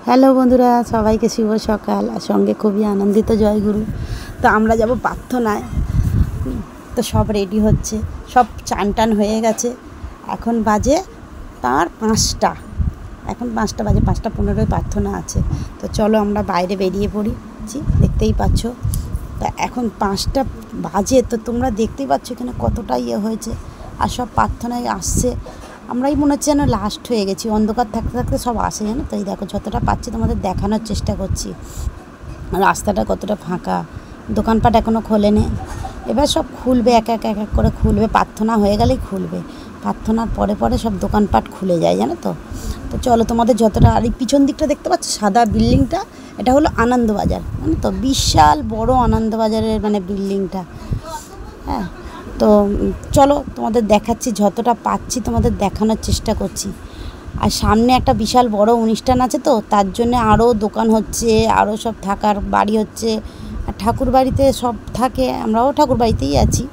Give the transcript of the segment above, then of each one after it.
Hello বন্ধুরা, সবাইকে শুভ সকাল। আর সঙ্গে খুবই আনন্দিত জয়গুরু। তো আমরা যাব প্রার্থনায়। তো সব রেডি হচ্ছে, সব চান টান হয়ে গেছে। এখন বাজে তার 5টা, এখন 5টা বাজে, 5টা 15 প্রার্থনা আছে। তো চলো আমরা বাইরে বেরিয়ে পড়িছি, দেখতেই পাচ্ছ। তা এখন 5টা বাজে, তো তোমরা দেখতেই পাচ্ছ এখানে কতটা হয়েছে। আর সব প্রার্থনায় আসছে, আমরাই মনে হচ্ছে যেন লাস্ট হয়ে গেছি। অন্ধকার থাকতে থাকতে সব আসে, জানো তো। এই দেখো যতটা পাচ্ছি তোমাদের দেখানোর চেষ্টা করছি। রাস্তাটা কতটা ফাঁকা, দোকানপাট এখনও খোলেনি। এবার সব খুলবে, এক এক এক এক করে খুলবে। প্রার্থনা হয়ে গেলেই খুলবে। প্রার্থনার পরে পরে সব দোকানপাট খুলে যায়, জানো তো। তো চলো তোমাদের যতটা। আর এই পিছন দিকটা দেখতে পাচ্ছ সাদা বিল্ডিংটা, এটা হলো আনন্দবাজার, জানো তো। বিশাল বড় আনন্দবাজারের বিল্ডিংটা। হ্যাঁ, তো চলো তোমাদের দেখাচ্ছি, যতটা পাচ্ছি তোমাদের দেখানোর চেষ্টা করছি। আর সামনে একটা বিশাল বড় অনুষ্ঠান আছে, তো তার জন্য আরও দোকান হচ্ছে, আরও সব থাকার বাড়ি হচ্ছে। আর ঠাকুর বাড়িতে সব থাকে, আমরাও ঠাকুর বাড়িতেই আছি।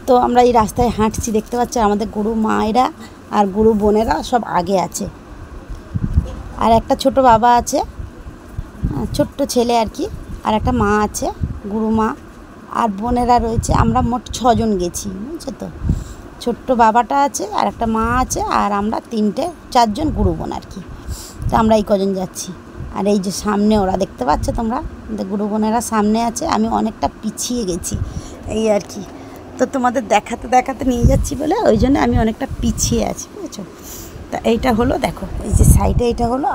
তো আমরা এই রাস্তায় হাঁটছি, দেখতে পাচ্ছি আমাদের গুরু মায়েরা আর গুরু বোনেরা সব আগে আছে। আর একটা ছোট বাবা আছে, ছোট্ট ছেলে আর কি। আর একটা মা আছে, গুরু মা, আর বোনেরা রয়েছে। আমরা মোট 6 জন গেছি, বুঝছো তো। ছোট্ট বাবাটা আছে, আর একটা মা আছে, আর আমরা 4 জন গুরু বোন আর কি। তো আমরা এই কজন যাচ্ছি। আর এই যে সামনে ওরা দেখতে পাচ্ছ তোমরা, গুরু বোনেরা সামনে আছে, আমি অনেকটা পিছিয়ে গেছি এই আর কি। তো তোমাদের দেখাতে দেখাতে নিয়ে যাচ্ছি বলে ওই জন্য আমি অনেকটা পিছিয়ে আছি, বুঝেছো। তা এইটা হলো, দেখো এই যে সাইডে, এটা হলো